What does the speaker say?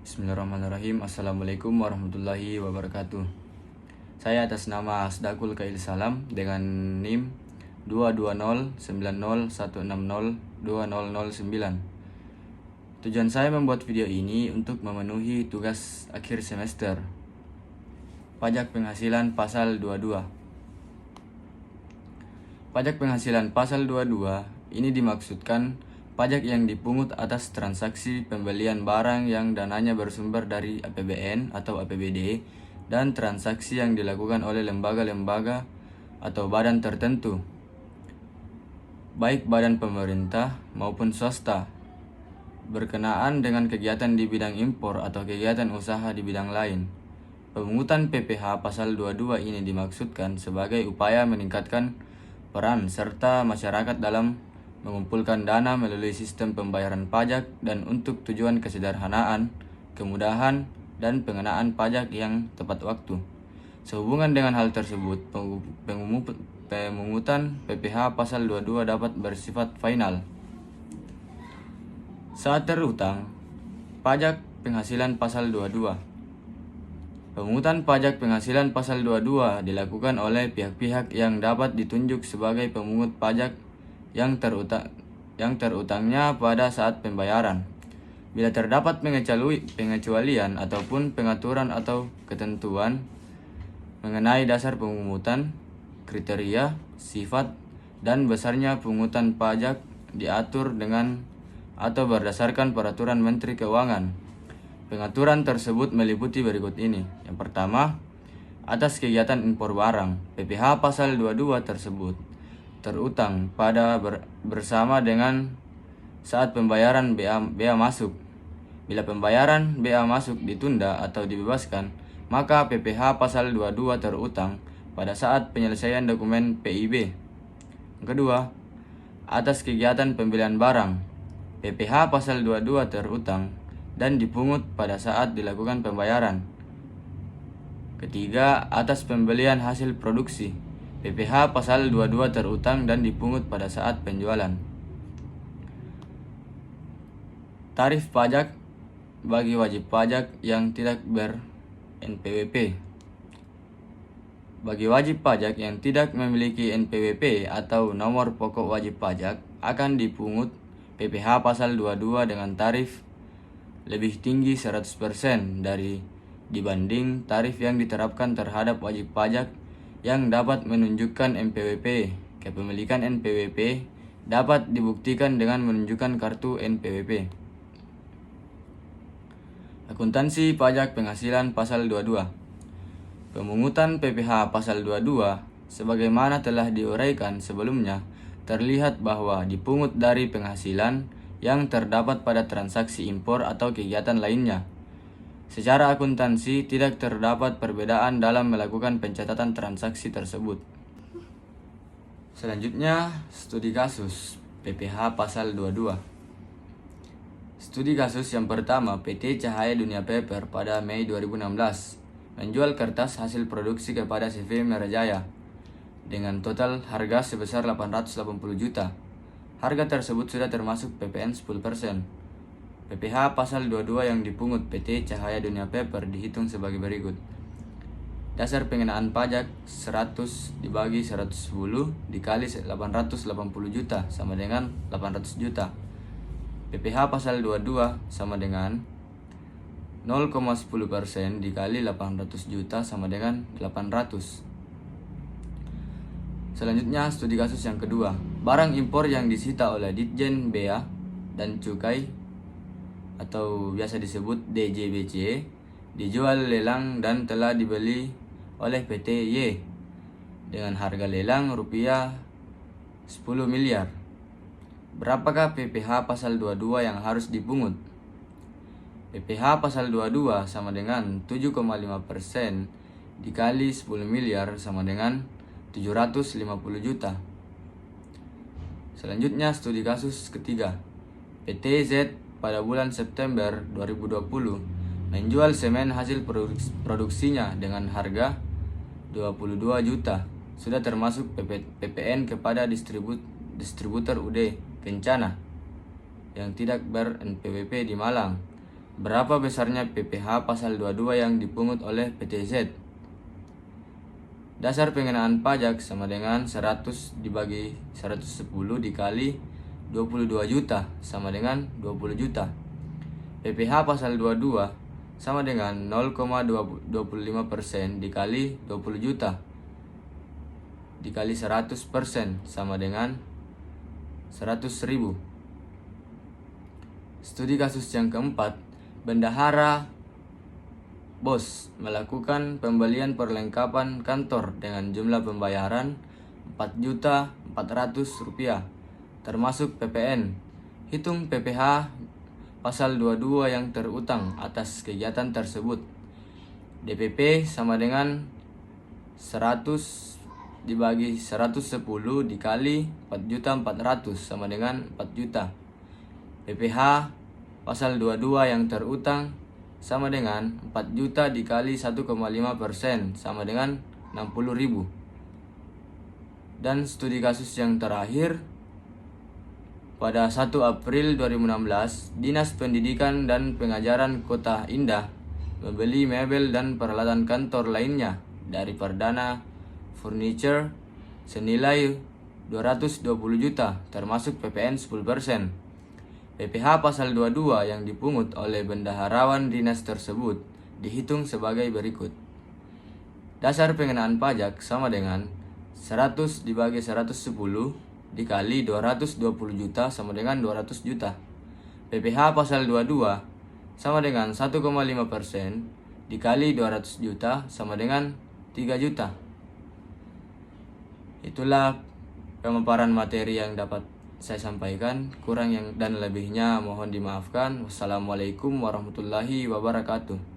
Bismillahirrahmanirrahim. Assalamualaikum warahmatullahi wabarakatuh. Saya atas nama Asdaqul Kail Salam dengan NIM 2209016020009. Tujuan saya membuat video ini untuk memenuhi tugas akhir semester. Pajak penghasilan pasal 22. Pajak penghasilan pasal 22 ini dimaksudkan pajak yang dipungut atas transaksi pembelian barang yang dananya bersumber dari APBN atau APBD dan transaksi yang dilakukan oleh lembaga-lembaga atau badan tertentu, baik badan pemerintah maupun swasta, berkenaan dengan kegiatan di bidang impor atau kegiatan usaha di bidang lain. Pemungutan PPh pasal 22 ini dimaksudkan sebagai upaya meningkatkan peran serta masyarakat dalam mengumpulkan dana melalui sistem pembayaran pajak dan untuk tujuan kesederhanaan, kemudahan, dan pengenaan pajak yang tepat waktu. Sehubungan dengan hal tersebut, pemungutan PPh pasal 22 dapat bersifat final. Saat terutang, pajak penghasilan pasal 22. Pemungutan pajak penghasilan pasal 22 dilakukan oleh pihak-pihak yang dapat ditunjuk sebagai pemungut pajak yang terutangnya pada saat pembayaran. Bila terdapat pengecualian ataupun pengaturan atau ketentuan mengenai dasar pemungutan, kriteria, sifat, dan besarnya pungutan pajak diatur dengan atau berdasarkan peraturan Menteri Keuangan. Pengaturan tersebut meliputi berikut ini. Yang pertama, atas kegiatan impor barang, PPh pasal 22 tersebut terutang pada bersama dengan saat pembayaran bea masuk. Bila pembayaran bea masuk ditunda atau dibebaskan, maka PPh pasal 22 terutang pada saat penyelesaian dokumen PIB. Yang kedua, atas kegiatan pembelian barang, PPh pasal 22 terutang dan dipungut pada saat dilakukan pembayaran. Ketiga, atas pembelian hasil produksi, PPh pasal 22 terutang dan dipungut pada saat penjualan. Tarif pajak bagi wajib pajak yang tidak ber-NPWP. Bagi wajib pajak yang tidak memiliki NPWP atau nomor pokok wajib pajak akan dipungut PPh pasal 22 dengan tarif lebih tinggi 100% dibanding tarif yang diterapkan terhadap wajib pajak yang dapat menunjukkan NPWP. Kepemilikan NPWP dapat dibuktikan dengan menunjukkan kartu NPWP. Akuntansi pajak penghasilan pasal 22. Pemungutan PPh pasal 22 sebagaimana telah diuraikan sebelumnya terlihat bahwa dipungut dari penghasilan yang terdapat pada transaksi impor atau kegiatan lainnya. Secara akuntansi tidak terdapat perbedaan dalam melakukan pencatatan transaksi tersebut. Selanjutnya, studi kasus PPh pasal 22. Studi kasus yang pertama, PT Cahaya Dunia Paper pada Mei 2016 menjual kertas hasil produksi kepada CV Merajaya dengan total harga sebesar 880 juta. Harga tersebut sudah termasuk PPN 10%. PPh pasal 22 yang dipungut PT Cahaya Dunia Paper dihitung sebagai berikut. Dasar pengenaan pajak 100 dibagi 110 dikali 880 juta sama dengan 800 juta. PPh pasal 22 sama dengan 0,10% dikali 800 juta sama dengan 800. Selanjutnya studi kasus yang kedua. Barang impor yang disita oleh Ditjen Bea dan Cukai atau biasa disebut DJBC dijual lelang dan telah dibeli oleh PT Y dengan harga lelang rupiah 10 miliar. Berapakah PPh pasal 22 yang harus dipungut? PPh pasal 22 sama dengan 7,5% dikali 10 miliar sama dengan 750 juta. Selanjutnya studi kasus ketiga. PT Z pada bulan September 2020 menjual semen hasil produksinya dengan harga 22 juta. Sudah termasuk PPN kepada distributor UD Kencana yang tidak ber-NPWP di Malang. Berapa besarnya PPh pasal 22 yang dipungut oleh PTZ? Dasar pengenaan pajak sama dengan 100 dibagi 110 dikali 22 juta sama dengan 20 juta. PPh pasal 22 sama dengan 0,25% dikali 20 juta dikali 100% sama dengan 100.000. Studi kasus yang keempat, bendahara BOS melakukan pembelian perlengkapan kantor dengan jumlah pembayaran Rp4.400.000 termasuk PPN. Hitung PPh pasal 22 yang terutang atas kegiatan tersebut. DPP sama dengan 100 dibagi 110 dikali 4.400.000 sama dengan 4 juta. PPh pasal 22 yang terutang sama dengan 4 juta dikali 1,5% sama dengan 60.000. Dan studi kasus yang terakhir, pada 1 April 2016, Dinas Pendidikan dan Pengajaran Kota Indah membeli mebel dan peralatan kantor lainnya dari Perdana Furniture senilai 220 juta termasuk PPN 10%. PPh pasal 22 yang dipungut oleh bendaharawan dinas tersebut dihitung sebagai berikut. Dasar pengenaan pajak sama dengan 100 dibagi 110 dikali 220 juta sama dengan 200 juta. PPh pasal 22 sama dengan 1,5% dikali 200 juta sama dengan 3 juta. Itulah pemaparan materi yang dapat saya sampaikan. Kurang yang dan lebihnya mohon dimaafkan. Wassalamualaikum warahmatullahi wabarakatuh.